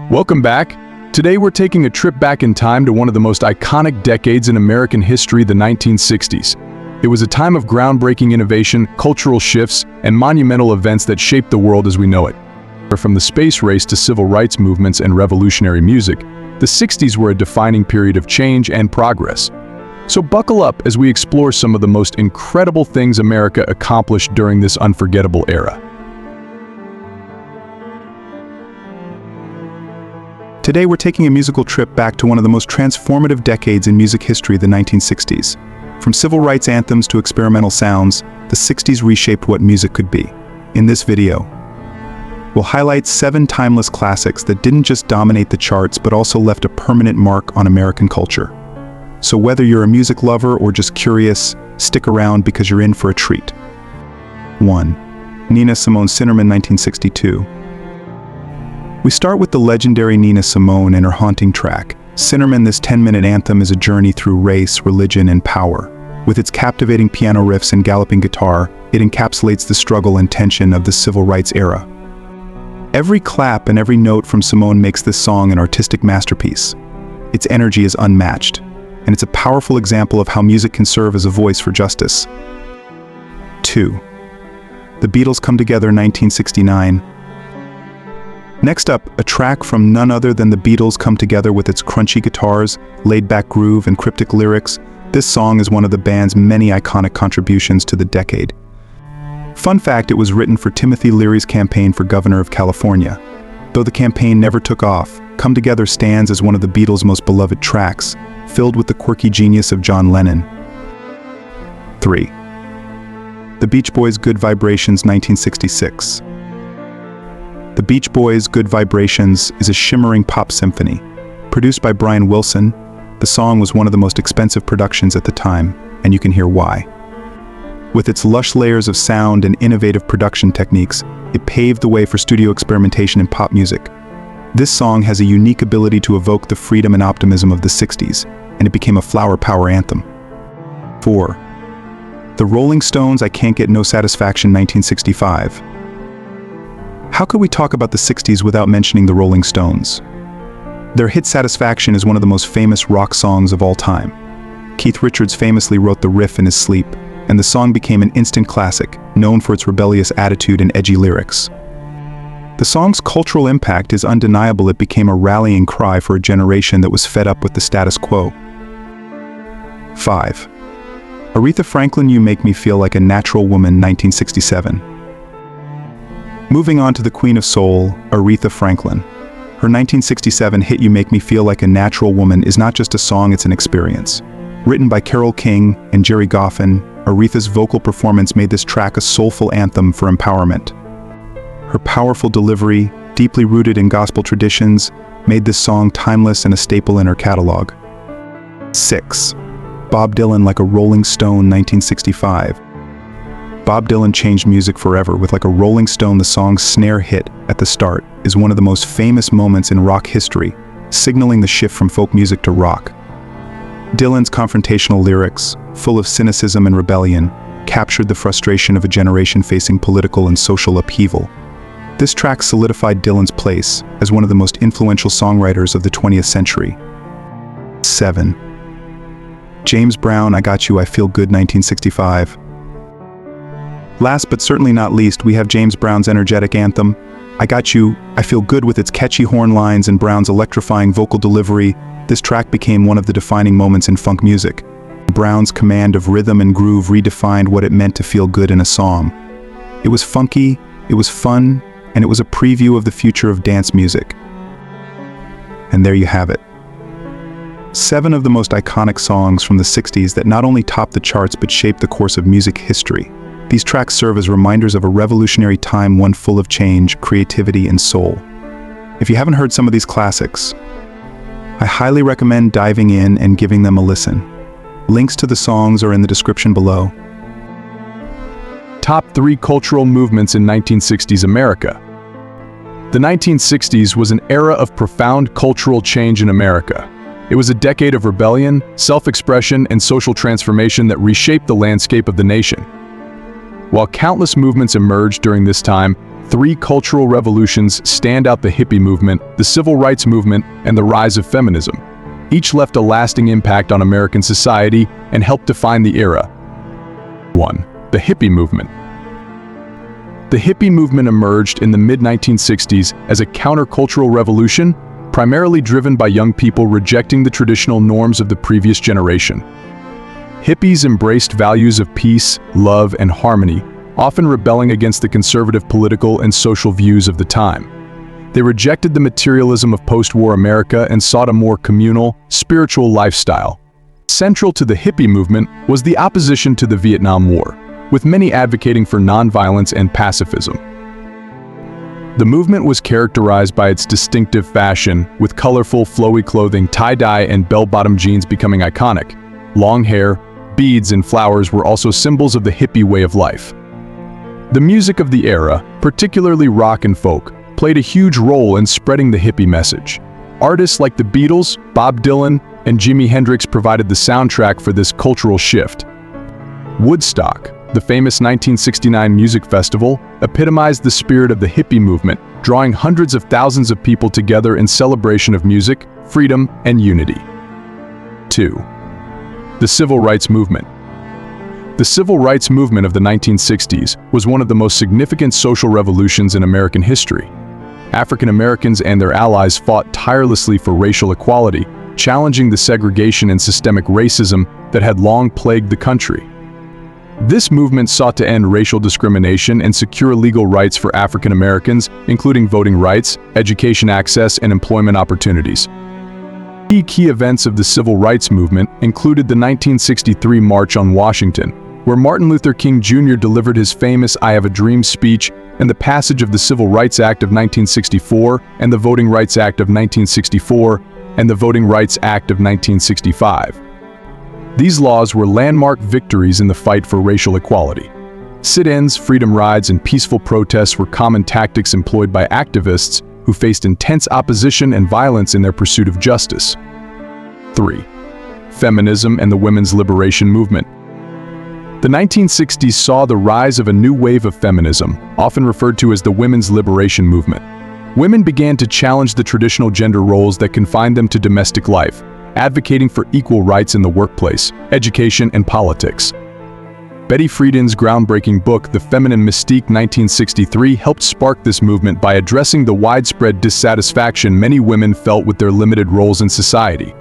Welcome back. Today we're taking a trip back in time to one of the most iconic decades in American history, the 1960s. It was a time of groundbreaking innovation, cultural shifts, and monumental events that shaped the world as we know it. From the space race to civil rights movements and revolutionary music, the 60s were a defining period of change and progress. So buckle up as we explore some of the most incredible things America accomplished during this unforgettable era. Today we're taking a musical trip back to one of the most transformative decades in music history, the 1960s. From civil rights anthems to experimental sounds, the 60s reshaped what music could be. In this video, we'll highlight 7 timeless classics that didn't just dominate the charts but also left a permanent mark on American culture. So whether you're a music lover or just curious, stick around because you're in for a treat. 1. Nina Simone Cinnamon, 1962. We start with the legendary Nina Simone and her haunting track. Cinnamon, this 10-minute anthem, is a journey through race, religion, and power. With its captivating piano riffs and galloping guitar, it encapsulates the struggle and tension of the civil rights era. Every clap and every note from Simone makes this song an artistic masterpiece. Its energy is unmatched, and it's a powerful example of how music can serve as a voice for justice. 2. The Beatles Come Together, 1969. Next up, a track from none other than the Beatles Come Together with its crunchy guitars, laid-back groove, and cryptic lyrics. This song is one of the band's many iconic contributions to the decade. Fun fact, it was written for Timothy Leary's campaign for governor of California. Though the campaign never took off, Come Together stands as one of the Beatles' most beloved tracks, filled with the quirky genius of John Lennon. 3. The Beach Boys' Good Vibrations, 1966. The Beach Boys' Good Vibrations is a shimmering pop symphony. Produced by Brian Wilson, the song was one of the most expensive productions at the time, and you can hear why. With its lush layers of sound and innovative production techniques, it paved the way for studio experimentation in pop music. This song has a unique ability to evoke the freedom and optimism of the 60s, and it became a flower power anthem. 4. The Rolling Stones' I Can't Get No Satisfaction, 1965. How could we talk about the 60s without mentioning the Rolling Stones? Their hit Satisfaction is one of the most famous rock songs of all time. Keith Richards famously wrote the riff in his sleep, and the song became an instant classic, known for its rebellious attitude and edgy lyrics. The song's cultural impact is undeniable. It became a rallying cry for a generation that was fed up with the status quo. 5. Aretha Franklin, You Make Me Feel Like a Natural Woman, 1967. Moving on to the Queen of Soul, Aretha Franklin. Her 1967 hit You Make Me Feel Like a Natural Woman is not just a song, it's an experience. Written by Carole King and Jerry Goffin, Aretha's vocal performance made this track a soulful anthem for empowerment. Her powerful delivery, deeply rooted in gospel traditions, made this song timeless and a staple in her catalog. 6. Bob Dylan, Like a Rolling Stone, 1965. Bob Dylan changed music forever. With Like a Rolling Stone, the song's snare hit at the start is one of the most famous moments in rock history, signaling the shift from folk music to rock. Dylan's confrontational lyrics, full of cynicism and rebellion, captured the frustration of a generation facing political and social upheaval. This track solidified Dylan's place as one of the most influential songwriters of the 20th century. 7. James Brown, I Got You, I Feel Good, 1965. Last but certainly not least, we have James Brown's energetic anthem, I Got You, I Feel Good. With its catchy horn lines and Brown's electrifying vocal delivery, this track became one of the defining moments in funk music. Brown's command of rhythm and groove redefined what it meant to feel good in a song. It was funky, it was fun, and it was a preview of the future of dance music. And there you have it. 7 of the most iconic songs from the 60s that not only topped the charts but shaped the course of music history. These tracks serve as reminders of a revolutionary time, one full of change, creativity, and soul. If you haven't heard some of these classics, I highly recommend diving in and giving them a listen. Links to the songs are in the description below. Top 3 cultural movements in 1960s America. The 1960s was an era of profound cultural change in America. It was a decade of rebellion, self-expression, and social transformation that reshaped the landscape of the nation. While countless movements emerged during this time, Three cultural revolutions stand out: the hippie movement, the civil rights movement, and the rise of feminism. Each left a lasting impact on American society and helped define the era. 1. The hippie movement. The hippie movement emerged in the mid-1960s as a countercultural revolution, primarily driven by young people rejecting the traditional norms of the previous generation. Hippies embraced values of peace, love, and harmony, often rebelling against the conservative political and social views of the time. They rejected the materialism of post-war America and sought a more communal, spiritual lifestyle. Central to the hippie movement was the opposition to the Vietnam War, with many advocating for nonviolence and pacifism. The movement was characterized by its distinctive fashion, with colorful, flowy clothing, tie-dye, and bell-bottom jeans becoming iconic. Long hair, beads, and flowers were also symbols of the hippie way of life. The music of the era, particularly rock and folk, played a huge role in spreading the hippie message. Artists like the Beatles, Bob Dylan, and Jimi Hendrix provided the soundtrack for this cultural shift. Woodstock, the famous 1969 music festival, epitomized the spirit of the hippie movement, drawing hundreds of thousands of people together in celebration of music, freedom, and unity. 2. The Civil Rights Movement. The Civil Rights Movement of the 1960s was one of the most significant social revolutions in American history. African Americans and their allies fought tirelessly for racial equality, challenging the segregation and systemic racism that had long plagued the country. This movement sought to end racial discrimination and secure legal rights for African Americans, including voting rights, education access, and employment opportunities. Key events of the Civil Rights Movement included the 1963 March on Washington, where Martin Luther King Jr. delivered his famous "I Have a Dream" speech, and the passage of the Civil Rights Act of 1964 and the Voting Rights Act of 1964 and the Voting Rights Act of 1965. These laws were landmark victories in the fight for racial equality. Sit-ins, freedom rides, and peaceful protests were common tactics employed by activists who faced intense opposition and violence in their pursuit of justice. 3. Feminism and the women's liberation movement. The 1960s saw the rise of a new wave of feminism, often referred to as the women's liberation movement. Women began to challenge the traditional gender roles that confined them to domestic life, advocating for equal rights in the workplace, education, and politics. Betty Friedan's groundbreaking book, The Feminine Mystique, 1963, helped spark this movement by addressing the widespread dissatisfaction many women felt with their limited roles in society.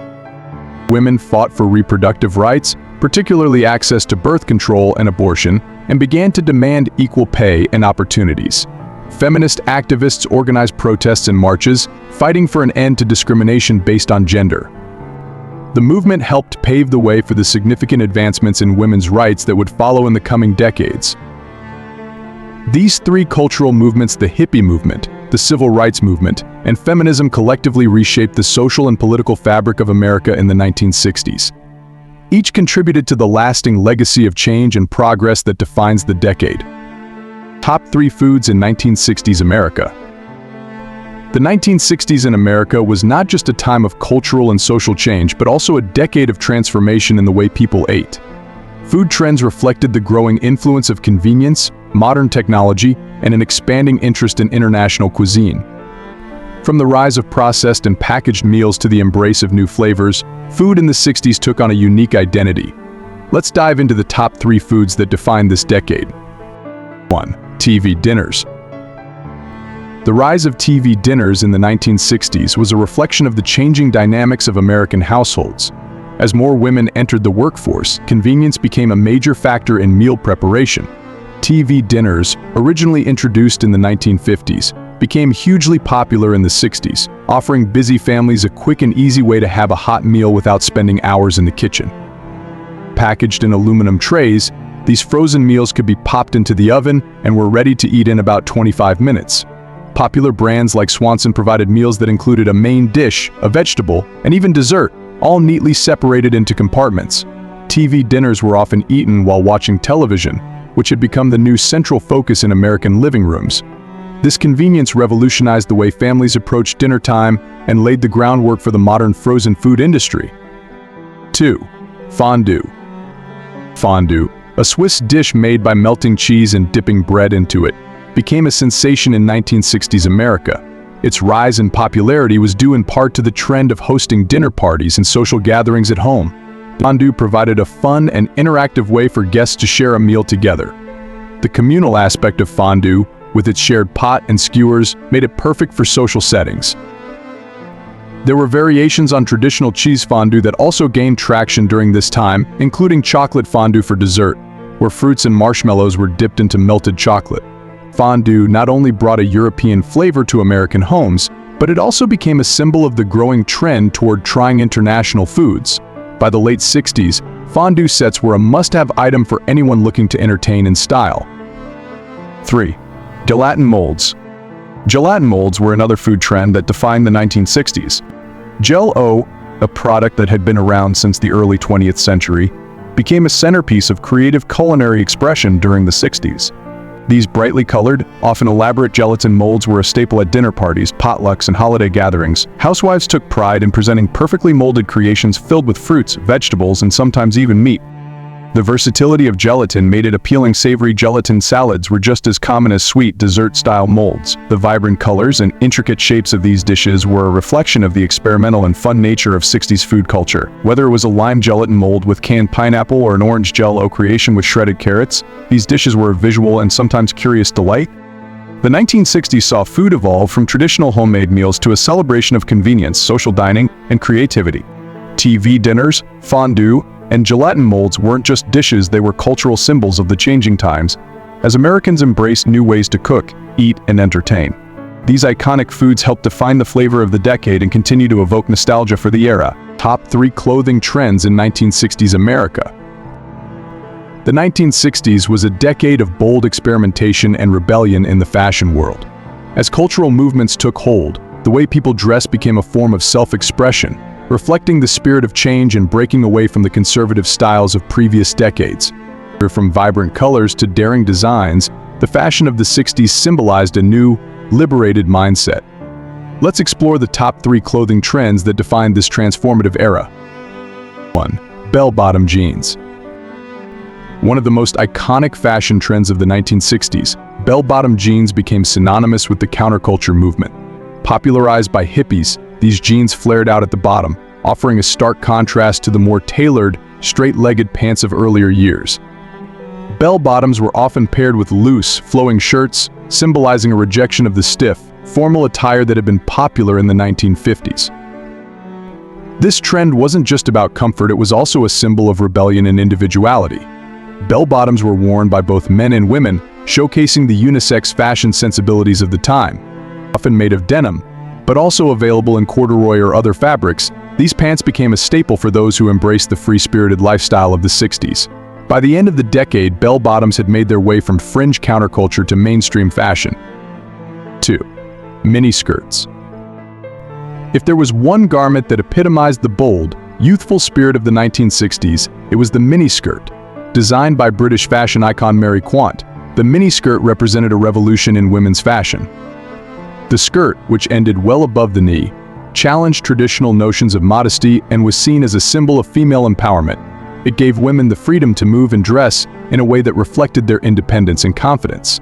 Women fought for reproductive rights, particularly access to birth control and abortion, and began to demand equal pay and opportunities. Feminist activists organized protests and marches, fighting for an end to discrimination based on gender. The movement helped pave the way for the significant advancements in women's rights that would follow in the coming decades. These three cultural movements, the hippie movement, the civil rights movement, and feminism, collectively reshaped the social and political fabric of America in the 1960s. Each contributed to the lasting legacy of change and progress that defines the decade. Top 3 foods in 1960s America. The 1960s in America was not just a time of cultural and social change, but also a decade of transformation in the way people ate. Food trends reflected the growing influence of convenience, modern technology, and an expanding interest in international cuisine. From the rise of processed and packaged meals to the embrace of new flavors, food in the 60s took on a unique identity. Let's dive into the top 3 foods that defined this decade. 1. TV dinners. The rise of TV dinners in the 1960s was a reflection of the changing dynamics of American households. As more women entered the workforce, convenience became a major factor in meal preparation. TV dinners, originally introduced in the 1950s, became hugely popular in the 60s, offering busy families a quick and easy way to have a hot meal without spending hours in the kitchen. Packaged in aluminum trays, these frozen meals could be popped into the oven and were ready to eat in about 25 minutes. Popular brands like Swanson provided meals that included a main dish, a vegetable, and even dessert, all neatly separated into compartments. TV dinners were often eaten while watching television, which had become the new central focus in American living rooms. This convenience revolutionized the way families approached dinner time and laid the groundwork for the modern frozen food industry. 2. Fondue. Fondue, a Swiss dish made by melting cheese and dipping bread into it, became a sensation in 1960s America. Its rise in popularity was due in part to the trend of hosting dinner parties and social gatherings at home. Fondue provided a fun and interactive way for guests to share a meal together. The communal aspect of fondue, with its shared pot and skewers, made it perfect for social settings. There were variations on traditional cheese fondue that also gained traction during this time, including chocolate fondue for dessert, where fruits and marshmallows were dipped into melted chocolate. Fondue not only brought a European flavor to American homes, but it also became a symbol of the growing trend toward trying international foods. By the late 60s, fondue sets were a must-have item for anyone looking to entertain in style. 3. Gelatin molds. Gelatin molds were another food trend that defined the 1960s. Jell-O, a product that had been around since the early 20th century, became a centerpiece of creative culinary expression during the 60s. These brightly colored, often elaborate gelatin molds were a staple at dinner parties, potlucks, and holiday gatherings. Housewives took pride in presenting perfectly molded creations filled with fruits, vegetables, and sometimes even meat. The versatility of gelatin made it appealing. Savory gelatin salads were just as common as sweet dessert-style molds. The vibrant colors and intricate shapes of these dishes were a reflection of the experimental and fun nature of 60s food culture. Whether it was a lime gelatin mold with canned pineapple or an orange Jell-O creation with shredded carrots, these dishes were a visual and sometimes curious delight. The 1960s saw food evolve from traditional homemade meals to a celebration of convenience, social dining, and creativity. TV dinners, fondue, and gelatin molds weren't just dishes, they were cultural symbols of the changing times, as Americans embraced new ways to cook, eat, and entertain. These iconic foods helped define the flavor of the decade and continue to evoke nostalgia for the era. Top 3 clothing trends in 1960s America. The 1960s was a decade of bold experimentation and rebellion in the fashion world. As cultural movements took hold, the way people dressed became a form of self-expression, reflecting the spirit of change and breaking away from the conservative styles of previous decades. From vibrant colors to daring designs, the fashion of the 60s symbolized a new, liberated mindset. Let's explore the top 3 clothing trends that defined this transformative era. 1. Bell-bottom jeans. One of the most iconic fashion trends of the 1960s, bell-bottom jeans became synonymous with the counterculture movement. Popularized by hippies, these jeans flared out at the bottom, offering a stark contrast to the more tailored, straight-legged pants of earlier years. Bell-bottoms were often paired with loose, flowing shirts, symbolizing a rejection of the stiff, formal attire that had been popular in the 1950s. This trend wasn't just about comfort, it was also a symbol of rebellion and individuality. Bell-bottoms were worn by both men and women, showcasing the unisex fashion sensibilities of the time. Often made of denim, but also available in corduroy or other fabrics, these pants became a staple for those who embraced the free-spirited lifestyle of the 60s. By the end of the decade, bell-bottoms had made their way from fringe counterculture to mainstream fashion. 2. Miniskirts. If there was one garment that epitomized the bold, youthful spirit of the 1960s, it was the miniskirt. Designed by British fashion icon Mary Quant, the miniskirt represented a revolution in women's fashion. The skirt, which ended well above the knee, challenged traditional notions of modesty and was seen as a symbol of female empowerment. It gave women the freedom to move and dress in a way that reflected their independence and confidence.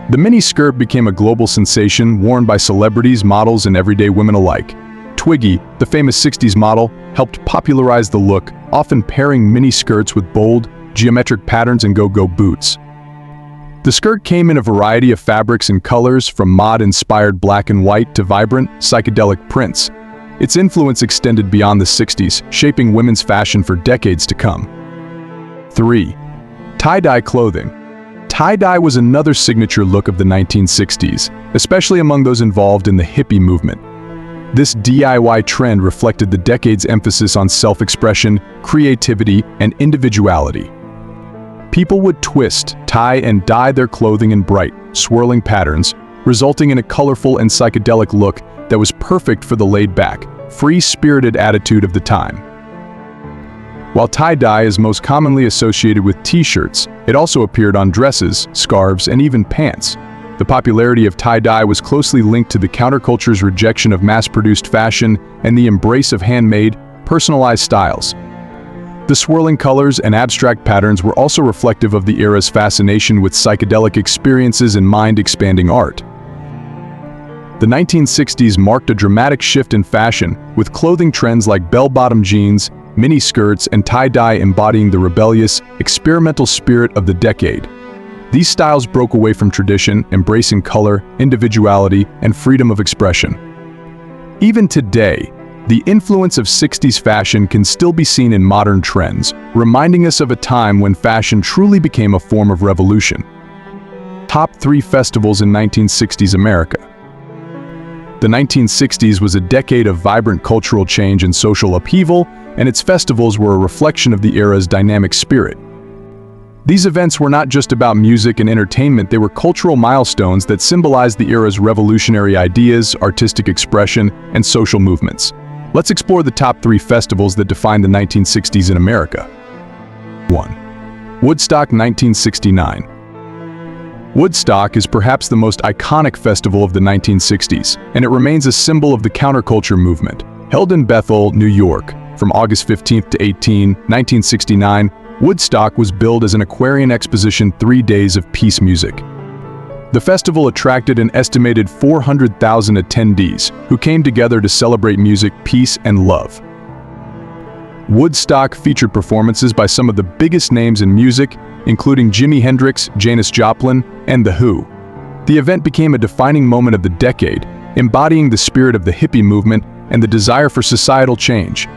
The miniskirt became a global sensation, worn by celebrities, models, and everyday women alike. Twiggy, the famous 60s model, helped popularize the look, often pairing miniskirts with bold, geometric patterns and go-go boots. The skirt came in a variety of fabrics and colors, from mod-inspired black and white to vibrant, psychedelic prints. Its influence extended beyond the 60s, shaping women's fashion for decades to come. 3. Tie-dye clothing. Tie-dye was another signature look of the 1960s, especially among those involved in the hippie movement. This DIY trend reflected the decade's emphasis on self-expression, creativity, and individuality. People would twist, tie, and dye their clothing in bright, swirling patterns, resulting in a colorful and psychedelic look that was perfect for the laid-back, free-spirited attitude of the time. While tie-dye is most commonly associated with t-shirts, it also appeared on dresses, scarves, and even pants. The popularity of tie-dye was closely linked to the counterculture's rejection of mass-produced fashion and the embrace of handmade, personalized styles. The swirling colors and abstract patterns were also reflective of the era's fascination with psychedelic experiences and mind-expanding art. The 1960s marked a dramatic shift in fashion, with clothing trends like bell-bottom jeans, mini-skirts, and tie-dye embodying the rebellious, experimental spirit of the decade. These styles broke away from tradition, embracing color, individuality, and freedom of expression. Even today, the influence of 60s fashion can still be seen in modern trends, reminding us of a time when fashion truly became a form of revolution. Top 3 festivals in 1960s America. The 1960s was a decade of vibrant cultural change and social upheaval, and its festivals were a reflection of the era's dynamic spirit. These events were not just about music and entertainment, they were cultural milestones that symbolized the era's revolutionary ideas, artistic expression, and social movements. Let's explore the top 3 festivals that defined the 1960s in America. 1. Woodstock 1969. Woodstock is perhaps the most iconic festival of the 1960s, and it remains a symbol of the counterculture movement. Held in Bethel, New York, from August 15 to 18, 1969, Woodstock was billed as an Aquarian exposition 3 days of peace music. The festival attracted an estimated 400,000 attendees, who came together to celebrate music, peace, and love. Woodstock featured performances by some of the biggest names in music, including Jimi Hendrix, Janis Joplin, and The Who. The event became a defining moment of the decade, embodying the spirit of the hippie movement and the desire for societal change.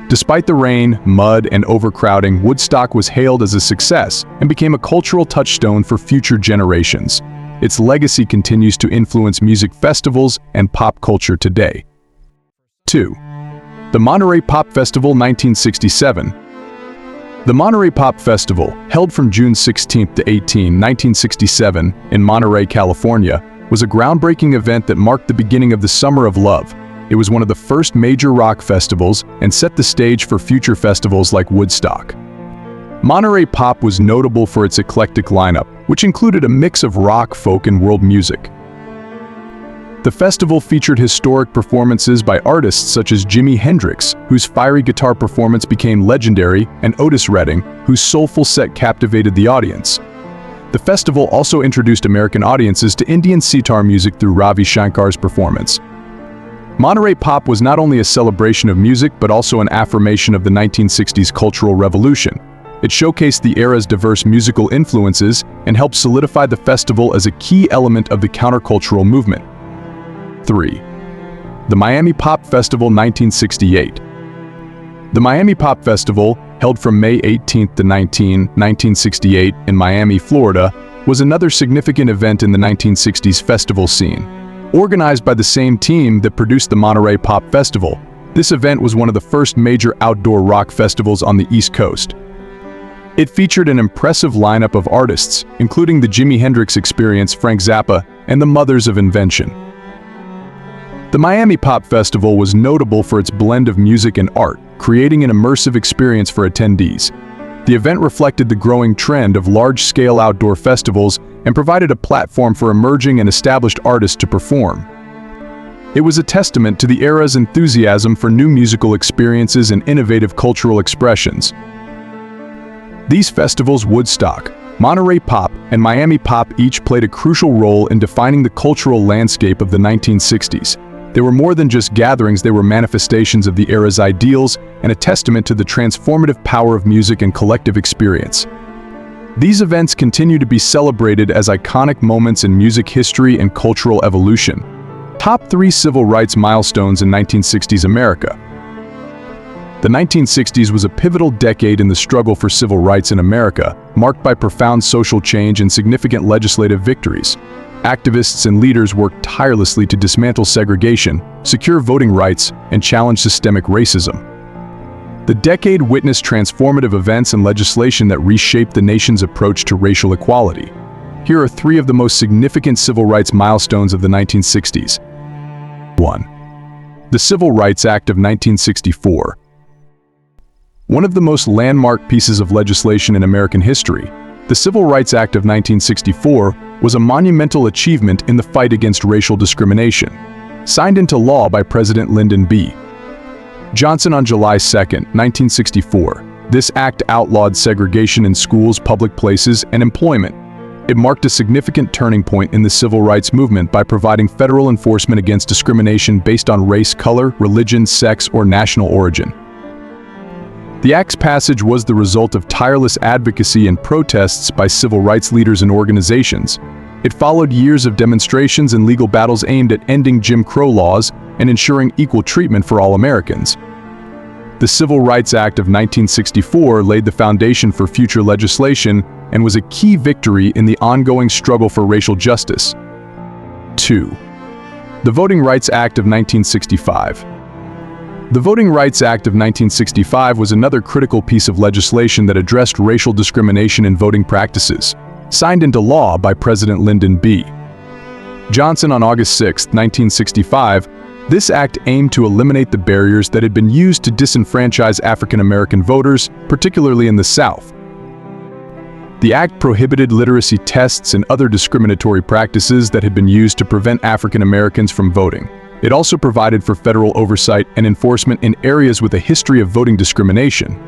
Despite the rain, mud, and overcrowding, Woodstock was hailed as a success and became a cultural touchstone for future generations. Its legacy continues to influence music festivals and pop culture today. 2. The Monterey Pop Festival 1967. The Monterey Pop Festival, held from June 16 to 18, 1967, in Monterey, California, was a groundbreaking event that marked the beginning of the Summer of Love. It was one of the first major rock festivals and set the stage for future festivals like Woodstock. Monterey Pop was notable for its eclectic lineup, which included a mix of rock, folk, and world music. The festival featured historic performances by artists such as Jimi Hendrix, whose fiery guitar performance became legendary, and Otis Redding, whose soulful set captivated the audience. The festival also introduced American audiences to Indian sitar music through Ravi Shankar's performance. Monterey Pop was not only a celebration of music but also an affirmation of the 1960s cultural revolution. It showcased the era's diverse musical influences and helped solidify the festival as a key element of the countercultural movement. 3. The Miami Pop Festival 1968. The Miami Pop Festival, held from May 18 to 19, 1968 in Miami, Florida, was another significant event in the 1960s festival scene. Organized by the same team that produced the Monterey Pop Festival, this event was one of the first major outdoor rock festivals on the East Coast. It featured an impressive lineup of artists, including the Jimi Hendrix Experience, Frank Zappa, and the Mothers of Invention. The Miami Pop Festival was notable for its blend of music and art, creating an immersive experience for attendees. The event reflected the growing trend of large-scale outdoor festivals and provided a platform for emerging and established artists to perform. It was a testament to the era's enthusiasm for new musical experiences and innovative cultural expressions. These festivals, Woodstock, Monterey Pop, and Miami Pop, each played a crucial role in defining the cultural landscape of the 1960s. They were more than just gatherings, they were manifestations of the era's ideals and a testament to the transformative power of music and collective experience. These events continue to be celebrated as iconic moments in music history and cultural evolution. Top 3 Civil Rights Milestones in 1960s America. The 1960s was a pivotal decade in the struggle for civil rights in America, marked by profound social change and significant legislative victories. Activists and leaders worked tirelessly to dismantle segregation, secure voting rights, and challenge systemic racism. The decade witnessed transformative events and legislation that reshaped the nation's approach to racial equality. Here are 3 of the most significant civil rights milestones of the 1960s. 1. The Civil Rights Act of 1964. One of the most landmark pieces of legislation in American history, the Civil Rights Act of 1964 was a monumental achievement in the fight against racial discrimination. Signed into law by President Lyndon B. Johnson on July 2, 1964, This act outlawed segregation in schools, public places, and employment. It marked a significant turning point in the civil rights movement by providing federal enforcement against discrimination based on race, color, religion, sex, or national origin. The act's passage was the result of tireless advocacy and protests by civil rights leaders and organizations. It followed years of demonstrations and legal battles aimed at ending Jim Crow laws and ensuring equal treatment for all Americans. The Civil Rights Act of 1964 laid the foundation for future legislation and was a key victory in the ongoing struggle for racial justice. 2. The Voting Rights Act of 1965. The Voting Rights Act of 1965 was another critical piece of legislation that addressed racial discrimination in voting practices, signed into law by President Lyndon B. Johnson on August 6, 1965. This act aimed to eliminate the barriers that had been used to disenfranchise African American voters, particularly in the South. The act prohibited literacy tests and other discriminatory practices that had been used to prevent African Americans from voting. It also provided for federal oversight and enforcement in areas with a history of voting discrimination.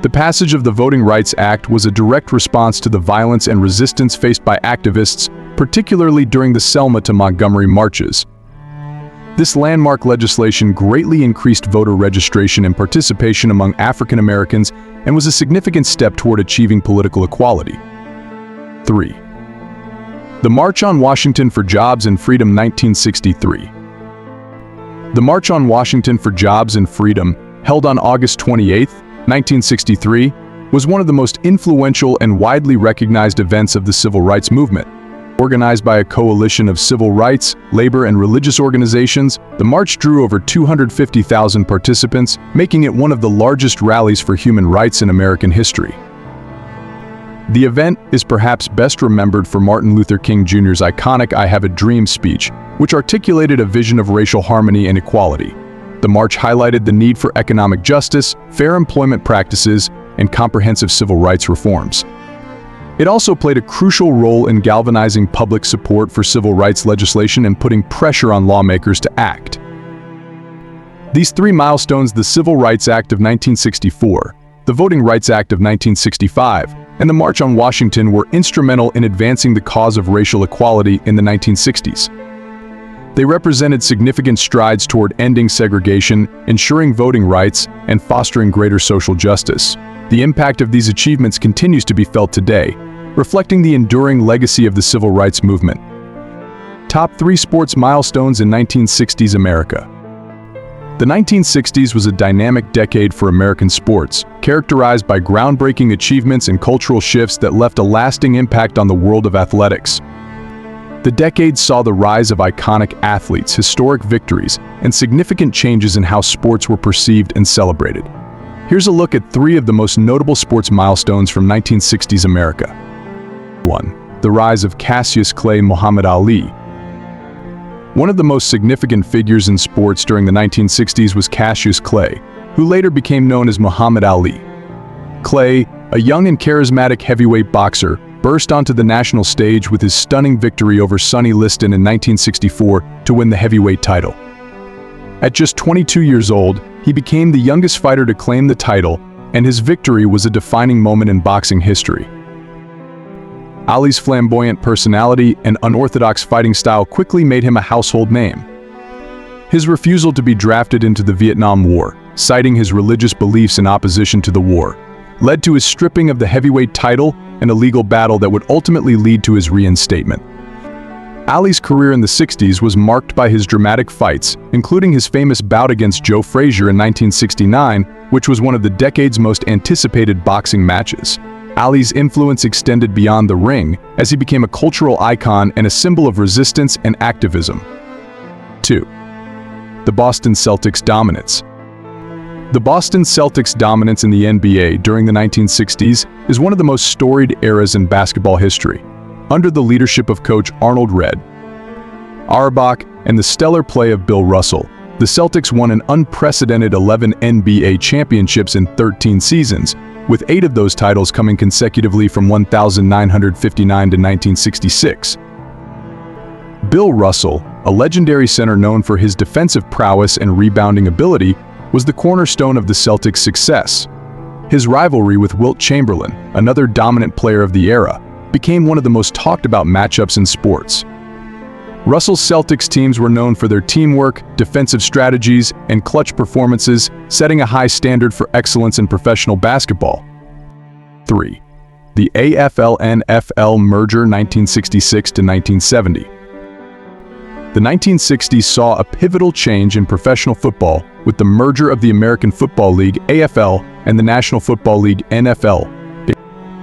The passage of the Voting Rights Act was a direct response to the violence and resistance faced by activists, particularly during the Selma to Montgomery marches. This landmark legislation greatly increased voter registration and participation among African Americans and was a significant step toward achieving political equality. 3. The March on Washington for Jobs and Freedom 1963. The March on Washington for Jobs and Freedom, held on August 28, 1963, was one of the most influential and widely recognized events of the civil rights movement. Organized by a coalition of civil rights, labor, and religious organizations, the march drew over 250,000 participants, making it one of the largest rallies for human rights in American history. The event is perhaps best remembered for Martin Luther King Jr.'s iconic "I Have a Dream" speech, which articulated a vision of racial harmony and equality. The march highlighted the need for economic justice, fair employment practices, and comprehensive civil rights reforms. It also played a crucial role in galvanizing public support for civil rights legislation and putting pressure on lawmakers to act. These three milestones, the Civil Rights Act of 1964, the Voting Rights Act of 1965, and the March on Washington, were instrumental in advancing the cause of racial equality in the 1960s. They represented significant strides toward ending segregation, ensuring voting rights, and fostering greater social justice. The impact of these achievements continues to be felt today, reflecting the enduring legacy of the civil rights movement. Top 3 sports milestones in 1960s America. The 1960s was a dynamic decade for American sports, characterized by groundbreaking achievements and cultural shifts that left a lasting impact on the world of athletics. The decade saw the rise of iconic athletes, historic victories, and significant changes in how sports were perceived and celebrated. Here's a look at 3 of the most notable sports milestones from 1960s America. 1. The rise of Cassius Clay Muhammad Ali. One of the most significant figures in sports during the 1960s was Cassius Clay, who later became known as Muhammad Ali. Clay, a young and charismatic heavyweight boxer, burst onto the national stage with his stunning victory over Sonny Liston in 1964 to win the heavyweight title. At just 22 years old, he became the youngest fighter to claim the title, and his victory was a defining moment in boxing history. Ali's flamboyant personality and unorthodox fighting style quickly made him a household name. His refusal to be drafted into the Vietnam War, citing his religious beliefs in opposition to the war, led to his stripping of the heavyweight title and a legal battle that would ultimately lead to his reinstatement. Ali's career in the 60s was marked by his dramatic fights, including his famous bout against Joe Frazier in 1969, which was one of the decade's most anticipated boxing matches. Ali's influence extended beyond the ring, as he became a cultural icon and a symbol of resistance and activism. 2. The Boston Celtics dominance. The Boston Celtics' dominance in the NBA during the 1960s is one of the most storied eras in basketball history. Under the leadership of coach Arnold "Red" Auerbach and the stellar play of Bill Russell, the Celtics won an unprecedented 11 NBA championships in 13 seasons, with 8 of those titles coming consecutively from 1959 to 1966. Bill Russell, a legendary center known for his defensive prowess and rebounding ability, was the cornerstone of the Celtics' success. His rivalry with Wilt Chamberlain, another dominant player of the era, became one of the most talked about matchups in sports. Russell's Celtics teams were known for their teamwork, defensive strategies, and clutch performances, setting a high standard for excellence in professional basketball. 3. The AFL-NFL merger 1966 to 1970. The 1960s saw a pivotal change in professional football with the merger of the American Football League (AFL) and the National Football League (NFL).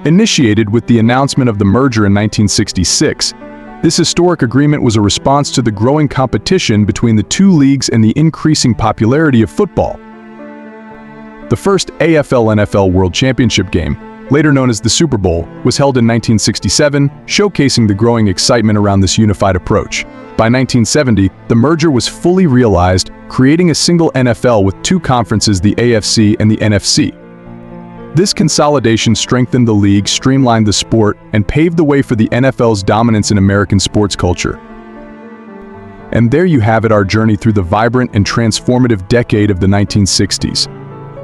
Initiated with the announcement of the merger in 1966, this historic agreement was a response to the growing competition between the two leagues and the increasing popularity of football. The first AFL-NFL World Championship game, later known as the Super Bowl, was held in 1967, showcasing the growing excitement around this unified approach. By 1970, the merger was fully realized, creating a single NFL with two conferences, the AFC and the NFC. This consolidation strengthened the league, streamlined the sport, and paved the way for the NFL's dominance in American sports culture. And there you have it, our journey through the vibrant and transformative decade of the 1960s.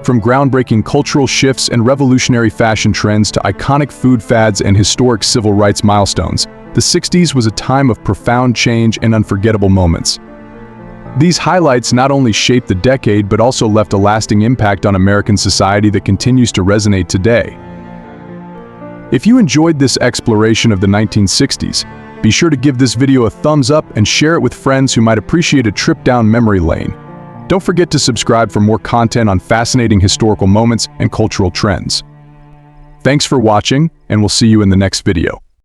From groundbreaking cultural shifts and revolutionary fashion trends to iconic food fads and historic civil rights milestones, the 60s was a time of profound change and unforgettable moments. These highlights not only shaped the decade but also left a lasting impact on American society that continues to resonate today. If you enjoyed this exploration of the 1960s, be sure to give this video a thumbs up and share it with friends who might appreciate a trip down memory lane. Don't forget to subscribe for more content on fascinating historical moments and cultural trends. Thanks for watching, and we'll see you in the next video.